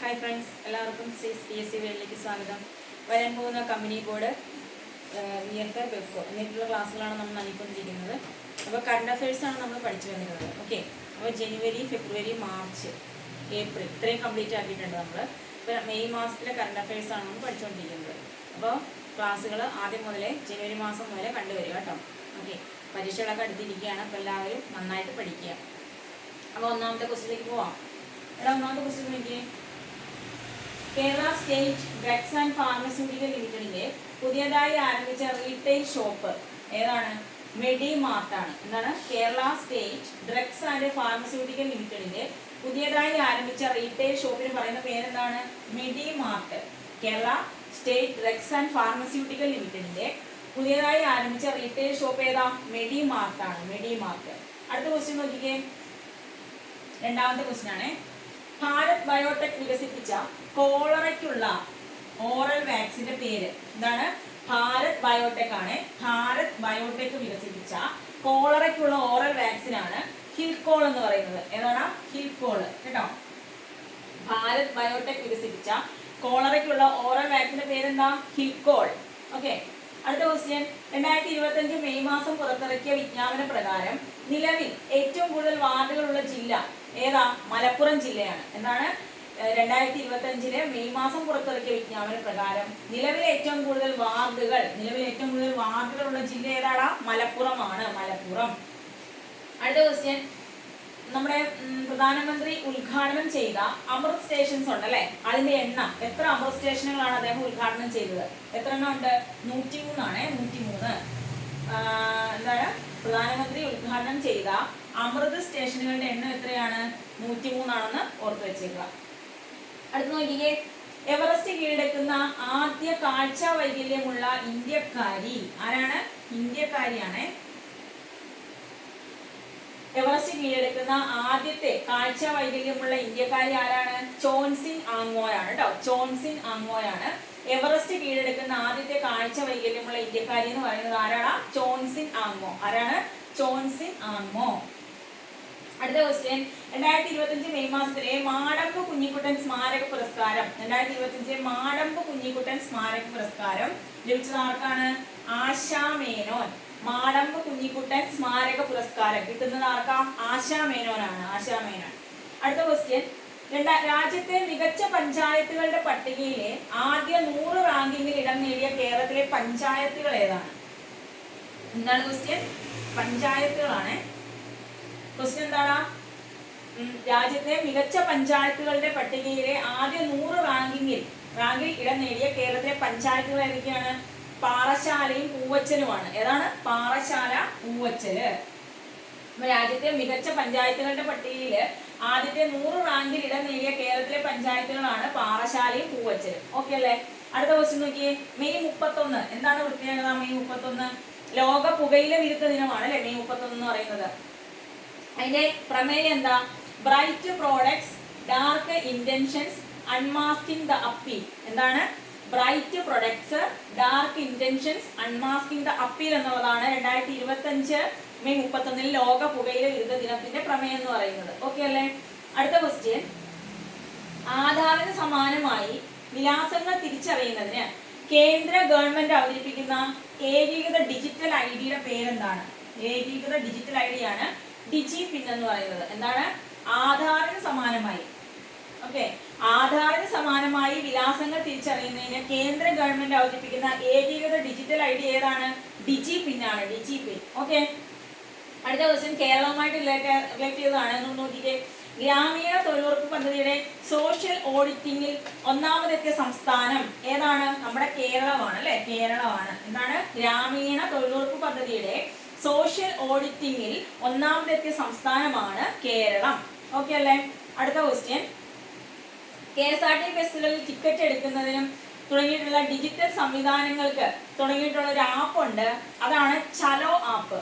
Hi friends, എല്ലാവർക്കും PSC വേൾഡിലേക്ക് സ്വാഗതം. വരാൻ പോകുന്ന കമ്പനി ബോർഡ്, VFA, ബെബ്കോ എന്നിട്ടുള്ള ക്ലാസ്സുകളാണ് നമ്മൾ നൽകിക്കൊണ്ടിരിക്കുന്നത്. അപ്പോൾ കറണ്ട് അഫയേഴ്സാണ് നമ്മൾ പഠിച്ചു വന്നിരുന്നത്. ഓക്കെ, അപ്പോൾ ജനുവരി, ഫെബ്രുവരി, മാർച്ച്, ഏപ്രിൽ ഇത്രയും കംപ്ലീറ്റ് ആക്കിയിട്ടുണ്ട് നമ്മൾ. ഇപ്പോൾ മെയ് മാസത്തിലെ കറണ്ട് അഫയേഴ്സാണ് നമ്മൾ പഠിച്ചുകൊണ്ടിരിക്കുന്നത്. അപ്പോൾ ക്ലാസ്സുകൾ ആദ്യം മുതലേ ജനുവരി മാസം മുതലേ കണ്ടുവരിക കേട്ടോ. ഓക്കെ, പരീക്ഷകളൊക്കെ അടുത്തിരിക്കുകയാണ്. അപ്പോൾ എല്ലാവരും നന്നായിട്ട് പഠിക്കുക. അപ്പോൾ ഒന്നാമത്തെ ക്വസ്റ്റ്യനിലേക്ക് പോവാം. ഒന്നാമത്തെ ക്വസ്റ്റ്യൻ നോക്കിയേ. Kerala State Drugs and Pharmaceutical ലിമിറ്റഡിന്റെ പുതിയതായി ആരംഭിച്ച റീറ്റെയിൽ ഷോപ്പ് ഏതാണ്? മെഡി മാർട്ടാണ്. എന്താണ്? Kerala State Drugs and Pharmaceutical ലിമിറ്റഡിന്റെ പുതിയതായി ആരംഭിച്ച റീറ്റെയിൽ ഷോപ്പിന് പറയുന്ന പേരെന്താണ്? Medi Mart. Kerala State Drugs and Pharmaceutical ലിമിറ്റഡിന്റെ പുതിയതായി ആരംഭിച്ച റീറ്റെയിൽ ഷോപ്പ് ഏതാ? മെഡി മാർട്ടാണ്. മെഡി മാർട്ട്. അടുത്ത ക്വസ്റ്റ്യൻ നോക്കിക്കേ. രണ്ടാമത്തെ ക്വസ്റ്റ്യൻ ആണ്. ഭാരത് ബയോടെക് വികസിപ്പിച്ച കോളറയ്ക്കുള്ള ഓറൽ വാക്സിന്റെ പേര് എന്താണ്? ഭാരത് ബയോടെക് ആണ്. ഭാരത് ബയോടെക് വികസിപ്പിച്ച കോളറയ്ക്കുള്ള ഓറൽ വാക്സിൻ ആണ് ഹിൽകോൾ എന്ന് പറയുന്നത്. ഏതാണ്? ഹിൽകോൾ കേട്ടോ. ഭാരത് ബയോടെക് വികസിപ്പിച്ച കോളറയ്ക്കുള്ള ഓറൽ വാക്സിന്റെ പേരെന്താ? ഹിൽകോൾ. ഓക്കെ, അടുത്ത ക്വസ്റ്റ്യൻ. 2025 മെയ് മാസം പുറത്തിറക്കിയ വിജ്ഞാപന പ്രകാരം നിലവിൽ ഏറ്റവും കൂടുതൽ വാർഡുകളുള്ള ജില്ല ഏതാ? മലപ്പുറം ജില്ലയാണ്. എന്താണ്? 2025 മെയ് മാസം പുറത്തിറക്കിയ വിജ്ഞാപന പ്രകാരം നിലവിലെ ഏറ്റവും കൂടുതൽ വാർഡുകളുള്ള ജില്ല ഏതാടാ? മലപ്പുറമാണ്. മലപ്പുറം. അടുത്ത ക്വസ്റ്റ്യൻ. നമ്മുടെ പ്രധാനമന്ത്രി ഉദ്ഘാടനം ചെയ്ത അമൃത് സ്റ്റേഷൻസ് ഉണ്ട് അല്ലെ, അതിന്റെ എണ്ണം എത്ര അമൃത് സ്റ്റേഷനുകളാണ് അദ്ദേഹം ഉദ്ഘാടനം ചെയ്തത്? എത്ര എണ്ണം ഉണ്ട്? 103 ആണ്. 103. എന്താണ്? പ്രധാനമന്ത്രി ഉദ്ഘാടനം ചെയ്ത അമൃത് സ്റ്റേഷനുകളുടെ എണ്ണം എത്രയാണ്? 103 ആണെന്ന് ഓർത്തു വെച്ചേക്കുക. അടുത്ത് നോക്കിക്കേ. എവറസ്റ്റ് കീഴടക്കുന്ന ആദ്യ കാഴ്ച വൈകല്യമുള്ള ഇന്ത്യക്കാരി ആരാണ്? ഇന്ത്യക്കാരിയാണ്. എവറസ്റ്റ് കീഴടക്കുന്ന ആദ്യത്തെ കാഴ്ച വൈകല്യമുള്ള ഇന്ത്യക്കാരി ആരാണ്? ചോൻസിൻ ആങ്മോയാണ് കേട്ടോ. ചോൻസിൻ ആങ്മോയാണ് എവറസ്റ്റ് കീഴടക്കുന്ന ആദ്യത്തെ കാഴ്ച വൈകല്യമുള്ള ഇന്ത്യക്കാരി എന്ന് പറയുന്നത്. ആരാണ്? ചോൻസിൻ ആങ്മോ. ആരാണ്? ചോൻസിൻ ആങ്മോ. അടുത്ത ക്വസ്റ്റ്യൻ. 2025 മെയ് മാസത്തിലെ മാടമ്പ് കുഞ്ഞിക്കുട്ടൻ സ്മാരക പുരസ്കാരം 2025 മാടമ്പ് കുഞ്ഞിക്കുട്ടൻ സ്മാരക പുരസ്കാരം ലഭിച്ചത് ആർക്കാണ്? ആശാ മേനോൻ. മാടമ്പ് കുഞ്ഞിക്കുട്ടൻ സ്മാരക പുരസ്കാരം കിട്ടുന്നത് ആർക്കാ? ആശാ മേനോനാണ്. ആശാ മേനോൻ. അടുത്ത ക്വസ്റ്റ്യൻ. രാജ്യത്തെ മികച്ച പഞ്ചായത്തുകളുടെ പട്ടികയിലെ ആദ്യ 100 റാങ്കിങ്ങിൽ ഇടം നേടിയ കേരളത്തിലെ പഞ്ചായത്തുകൾ ഏതാണ്? എന്താണ് ക്വസ്റ്റ്യൻ? പഞ്ചായത്തുകളാണ്. ക്വസ്റ്റ്യൻ എന്താണ്? രാജ്യത്തെ മികച്ച പഞ്ചായത്തുകളുടെ പട്ടികയിലെ ആദ്യ 100 റാങ്കിൽ ഇടം നേടിയ കേരളത്തിലെ പഞ്ചായത്തുകൾ ഏതൊക്കെയാണ്? പാറശാലയും പൂവച്ചലുമാണ്. ഏതാണ്? പാറശാല, പൂവച്ചല്. രാജ്യത്തെ മികച്ച പഞ്ചായത്തുകളുടെ പട്ടികയിൽ ആദ്യത്തെ 100 റാങ്കിൽ ഇടം നേടിയ കേരളത്തിലെ പഞ്ചായത്തുകളാണ് പാറശാലയും പൂവച്ചലും. ഓക്കെ അല്ലേ? അടുത്ത ക്വസ്റ്റ്യൻ നോക്കിയേ. മെയ് 31 എന്താണ് പ്രത്യേകത? മെയ് 31 ലോക പുകയില വിരുദ്ധ ദിനമാണ് അല്ലെ? മെയ് 31 എന്ന് പറയുന്നത്. അതിന്റെ പ്രമേയം എന്താ? Bright products, dark intentions, unmasking the appeal. എന്താണ്? Bright products, dark intentions, unmasking the appeal എന്നുള്ളതാണ് 2025 മെയ് 31 ലോക പുകയില വിരുദ്ധ ദിനത്തിന്റെ പ്രമേയം എന്ന് പറയുന്നത്. ഓക്കെ അല്ലേ? അടുത്ത ക്വസ്റ്റ്യൻ. ആധാറിന് സമാനമായി വിലാസങ്ങൾ തിരിച്ചറിയുന്നതിന് കേന്ദ്ര ഗവൺമെന്റ് അവതരിപ്പിക്കുന്ന ഏകീകൃത ഡിജിറ്റൽ ഐഡിയുടെ പേരെന്താണ്? ഏകീകൃത ഡിജിറ്റൽ ഐഡിയാണ് ഡിജി പിൻ എന്ന് പറയുന്നത്. എന്താണ്? ആധാറിന് സമാനമായി. ഓക്കെ, ആധാറിന് സമാനമായി വിലാസങ്ങൾ തിരിച്ചറിയുന്നതിന് കേന്ദ്ര ഗവൺമെന്റ് അവതരിപ്പിക്കുന്ന ഏകീകൃത ഡിജിറ്റൽ ഐഡി ഏതാണ്? ഡിജി പിൻ ആണ്. ഡിജി പിൻ. ഓക്കെ, അടുത്ത ക്വസ്റ്റ്യൻ കേരളവുമായിട്ട് റിലേറ്റ് ചെയ്തതാണ്. നോക്കിക്കേ. ഗ്രാമീണ തൊഴിലുറപ്പ് പദ്ധതിയുടെ സോഷ്യൽ ഓഡിറ്റിംഗിൽ ഒന്നാമതെത്തിയ സംസ്ഥാനം ഏതാണ്? നമ്മുടെ കേരളമാണ് അല്ലെ? കേരളമാണ്. എന്താണ്? ഗ്രാമീണ തൊഴിലുറപ്പ് പദ്ധതിയുടെ സോഷ്യൽ ഓഡിറ്റിംഗിൽ ഒന്നാമതെത്തിയ സംസ്ഥാനമാണ് കേരളം. ഓക്കെ അല്ലേ? അടുത്ത ക്വസ്റ്റ്യൻ. KSRTC ബസ്സുകളിൽ ടിക്കറ്റ് എടുക്കുന്നതിനും തുടങ്ങിയിട്ടുള്ള ഡിജിറ്റൽ സംവിധാനങ്ങൾക്ക് തുടങ്ങിയിട്ടുള്ള ഒരു ആപ്പ് ഉണ്ട്. അതാണ് ചലോ ആപ്പ്.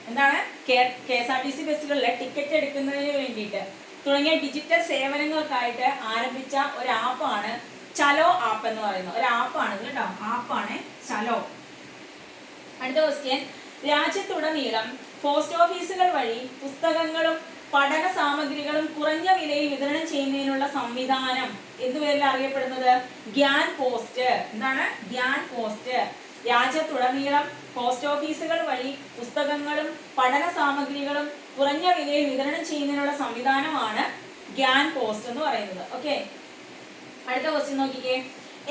എന്താണ്? KSRTC ബസ്സുകളിലെ ടിക്കറ്റ് എടുക്കുന്നതിന് വേണ്ടിയിട്ട് തുടങ്ങിയ ഡിജിറ്റൽ സേവനങ്ങൾക്കായിട്ട് ആരംഭിച്ച ഒരു ആപ്പാണ് ചലോ ആപ്പ് എന്ന് പറയുന്നത്. ഒരു ആപ്പാണ് കേട്ടോ. ആപ്പാണ് ചലോ. അടുത്ത ക്വസ്റ്റ്യൻ. രാജ്യത്തുടനീളം പോസ്റ്റ് ഓഫീസുകൾ വഴി പുസ്തകങ്ങളും പഠന സാമഗ്രികളും കുറഞ്ഞ വിലയിൽ വിതരണം ചെയ്യുന്നതിനുള്ള സംവിധാനം എന്തുപേരിൽ അറിയപ്പെടുന്നത്? ഗ്യാൻ പോസ്റ്റ്. എന്താണ്? ഗ്യാൻ പോസ്റ്റ്. രാജ്യത്തുടനീളം പോസ്റ്റ് ഓഫീസുകൾ വഴി പുസ്തകങ്ങളും പഠന സാമഗ്രികളും കുറഞ്ഞ വിലയിൽ വിതരണം ചെയ്യുന്നതിനുള്ള സംവിധാനമാണ് ഗ്യാൻ പോസ്റ്റ് എന്ന് പറയുന്നത്. ഓക്കെ, അടുത്ത ക്വസ്റ്റ്യൻ നോക്കിക്കേ.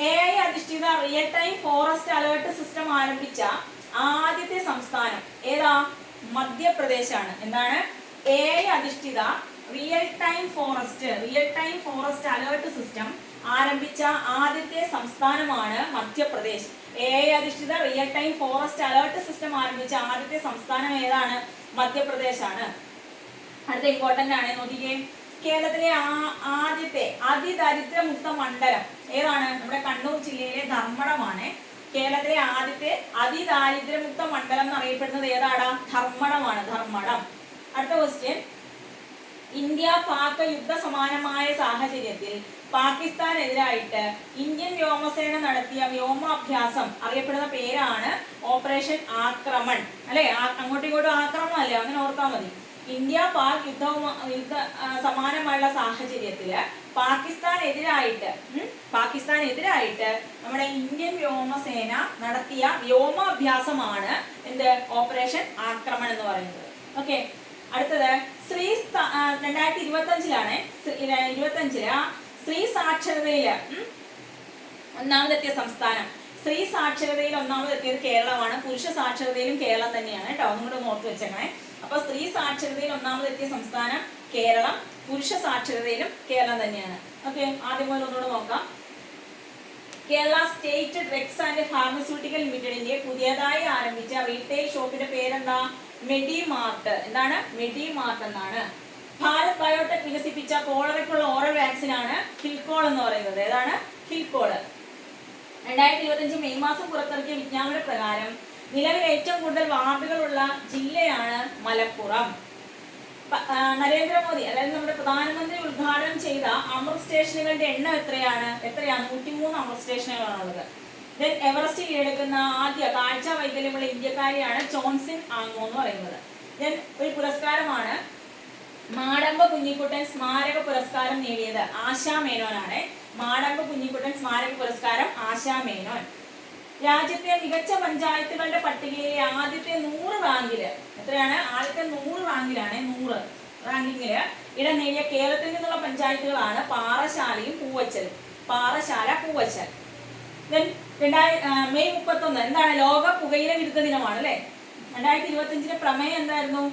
AI അധിഷ്ഠിത real time forest alert system ആരംഭിച്ച ആദ്യത്തെ സംസ്ഥാനം ഏതാ? മധ്യപ്രദേശാണ്. എന്താണ്? AI അധിഷ്ഠിത real time forest alert system ആരംഭിച്ച ആദ്യത്തെ സംസ്ഥാനമാണ് മധ്യപ്രദേശ്. AI അധിഷ്ഠിത real time forest alert system ആരംഭിച്ച ആദ്യത്തെ സംസ്ഥാനം ഏതാണ്? മധ്യപ്രദേശാണ്. അടുത്ത ഇമ്പോർട്ടന്റ് ആണ്, നോക്കിക്കേ. കേരളത്തിലെ ആദ്യത്തെ അതിദരിദ്രമുക്ത മണ്ഡലം ഏതാണ്? നമ്മുടെ കണ്ണൂർ ജില്ലയിലെ ധർമ്മടമാണ്. കേരളത്തിലെ ആദ്യത്തെ അതിദാരിദ്ര്യമുക്ത മണ്ഡലം എന്നറിയപ്പെടുന്നത് ഏതാടാ? ധർമ്മടമാണ്. ധർമ്മടം. അടുത്ത ക്വസ്റ്റ്യൻ. ഇന്ത്യ പാക് യുദ്ധ സമാനമായ സാഹചര്യത്തിൽ പാകിസ്ഥാനെതിരായിട്ട് ഇന്ത്യൻ വ്യോമസേന നടത്തിയ വ്യോമാഭ്യാസം അറിയപ്പെടുന്ന പേരാണ് ഓപ്പറേഷൻ ആക്രമൺ. അല്ലെ? അങ്ങോട്ടും ഇങ്ങോട്ടും ആക്രമണം അല്ലേ? അങ്ങനെ ഓർത്താൽ മതി. ഇന്ത്യ പാക് യുദ്ധ സമാനമായുള്ള സാഹചര്യത്തില് പാകിസ്ഥാനെതിരായിട്ട് നമ്മുടെ ഇന്ത്യൻ വ്യോമസേന നടത്തിയ വ്യോമാഭ്യാസമാണ് എന്ത്? ഓപ്പറേഷൻ ആക്രമൺ എന്ന് പറയുന്നത്. ഓക്കെ, അടുത്തത് 2025 സ്ത്രീ സാക്ഷരതയില് ഒന്നാമതെത്തിയ സംസ്ഥാനം. സ്ത്രീ സാക്ഷരതയിൽ ഒന്നാമതെത്തിയത് കേരളമാണ്. പുരുഷ സാക്ഷരതയിലും കേരളം തന്നെയാണ് കേട്ടോ. ഒന്നും കൂടെ ഓർത്ത് വെച്ചേക്കണേ. അപ്പൊ സ്ത്രീ സാക്ഷരതയിൽ ഒന്നാമതെത്തിയ സംസ്ഥാനം കേരളം, പുരുഷ സാക്ഷരതയിലും കേരളം തന്നെയാണ്. ഓക്കെ, ആദ്യം മുതൽ ഒന്നുകൂടെ നോക്കാം. Kerala State Drugs and Pharmaceutical ലിമിറ്റഡിന്റെ പുതിയതായി ആരംഭിച്ച റീറ്റെയിൽ ഷോപ്പിന്റെ പേരെന്താ? മെഡിമാർട്ട്. എന്താണ്? മെഡിമാർട്ട് എന്നാണ്. ഭാരത് ബയോടെക് വികസിപ്പിച്ച കോളറയ്ക്കുള്ള ഓറൽ വാക്സിൻ ആണ് ഹിൽകോൾ എന്ന് പറയുന്നത്. ഏതാണ്? ഹിൽകോൾ. 2025 മെയ് മാസം പുറത്തിറക്കിയ വിജ്ഞാപന പ്രകാരം നിലവിൽ ഏറ്റവും കൂടുതൽ വാർഡുകളുള്ള ജില്ലയാണ് മലപ്പുറം. നരേന്ദ്രമോദി, അതായത് നമ്മുടെ പ്രധാനമന്ത്രി ഉദ്ഘാടനം ചെയ്ത അമൃത് സ്റ്റേഷനുകളുടെ എണ്ണം എത്രയാണ്? 103 അമൃത് സ്റ്റേഷനുകളാണുള്ളത്. ദെൻ എവറസ്റ്റ് കീഴടക്കുന്ന ആദ്യ കാഴ്ച വൈകല്യമുള്ള ഇന്ത്യക്കാരിയാണ് ചോൻസിൻ ആങ്മോ എന്ന് പറയുന്നത്. ദെൻ ഒരു പുരസ്കാരമാണ് മാടമ്പ കുഞ്ഞിക്കുട്ടൻ സ്മാരക പുരസ്കാരം നേടിയത് ആശാ മേനോനാണ്. മാടമ്പ കുഞ്ഞിക്കുട്ടൻ സ്മാരക പുരസ്കാരം ആശാ മേനോൻ. രാജ്യത്തെ മികച്ച പഞ്ചായത്തുകളുടെ പട്ടികയിലെ ആദ്യത്തെ 100 റാങ്കില് എത്രയാണ്? ആദ്യത്തെ 100 റാങ്കിലാണ് 100 റാങ്കിങ്ങില് ഇടം നേടിയ കേരളത്തിൽ നിന്നുള്ള പഞ്ചായത്തുകളാണ് പാറശാലയും പൂവച്ചലും. പാറശാല, പൂവച്ചൽ. ദെൻ മെയ് 31 എന്താണ്? ലോക പുകയില വിരുദ്ധ ദിനമാണ് അല്ലെ? 2025 പ്രമേയം എന്തായിരുന്നു?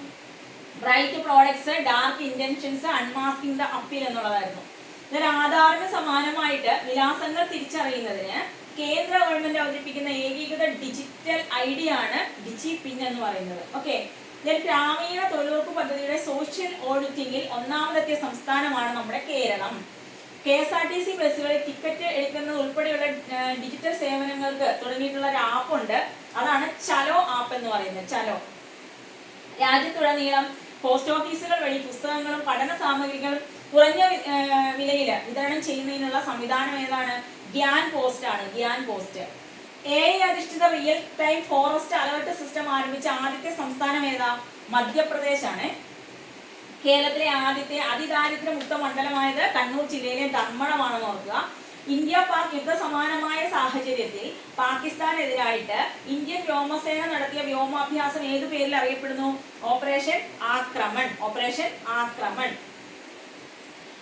Bright products, dark intentions, unmasking the appeal എന്നുള്ളതായിരുന്നു. ഇതിൽ ആധാറിന് സമാനമായിട്ട് വിലാസങ്ങൾ തിരിച്ചറിയുന്നതിന് കേന്ദ്ര ഗവൺമെന്റ് അവതരിപ്പിക്കുന്ന ഏകീകൃത ഡിജിറ്റൽ ID ആണ് ഡിജി പിൻ എന്ന് പറയുന്നത്. ഓക്കെ, ഇതിൽ ഗ്രാമീണ തൊഴിലുറപ്പ് പദ്ധതിയുടെ സോഷ്യൽ ഓഡിറ്റിംഗിൽ ഒന്നാമതെത്തിയ സംസ്ഥാനമാണ് നമ്മുടെ കേരളം. KSRTC ബസ്സുകളിൽ ടിക്കറ്റ് എടുക്കുന്നത് ഉൾപ്പെടെയുള്ള ഡിജിറ്റൽ സേവനങ്ങൾക്ക് തുടങ്ങിയിട്ടുള്ള ഒരു ആപ്പ് ഉണ്ട്. അതാണ് ചലോ ആപ്പ് എന്ന് പറയുന്നത്. ചലോ. രാജ്യത്തുടനീളം പോസ്റ്റ് ഓഫീസുകൾ വഴി പുസ്തകങ്ങളും പഠന സാമഗ്രികളും കുറഞ്ഞ വിലയിൽ വിതരണം ചെയ്യുന്നതിനുള്ള സംവിധാനം ഏതാണ്? ഗ്യാൻ പോസ്റ്റ് ആണ്. ഗ്യാൻ പോസ്റ്റ്. AI അധിഷ്ഠിത real time forest alert system ആരംഭിച്ച ആദ്യത്തെ സംസ്ഥാനം ഏതാ? മധ്യപ്രദേശാണ്. കേരളത്തിലെ ആദ്യത്തെ അതിദാരിദ്ര്യമുക്ത മണ്ഡലമായത് കണ്ണൂർ ജില്ലയിലെ ധർമ്മടമാണെന്ന് ഓർക്കുക. ഇന്ത്യ പാക് യുദ്ധ സമാനമായ സാഹചര്യത്തിൽ പാകിസ്ഥാനെതിരായിട്ട് ഇന്ത്യൻ വ്യോമസേന നടത്തിയ വ്യോമാഭ്യാസം ഏതു പേരിൽ അറിയപ്പെടുന്നു? ഓപ്പറേഷൻ ആക്രമൺ. ഓപ്പറേഷൻ ആക്രമൺ.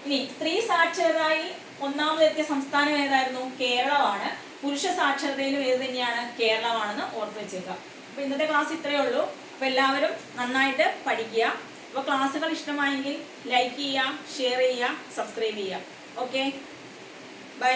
ഇനി സ്ത്രീ സാക്ഷരതയിൽ ഒന്നാമതെത്തിയ സംസ്ഥാനം ഏതായിരുന്നു? കേരളമാണ്. പുരുഷ സാക്ഷരതയിലും ഏത് തന്നെയാണ്? കേരളമാണെന്ന് ഓർത്ത് വെച്ചേക്കാം. അപ്പൊ ഇന്നത്തെ ക്ലാസ് ഇത്രയേ ഉള്ളൂ. അപ്പൊ എല്ലാവരും നന്നായിട്ട് പഠിക്കുക. അപ്പോൾ ക്ലാസ്സുകൾ ഇഷ്ടമായെങ്കിൽ ലൈക്ക് ചെയ്യുക, ഷെയർ ചെയ്യുക, സബ്സ്ക്രൈബ് ചെയ്യുക. Okay, by.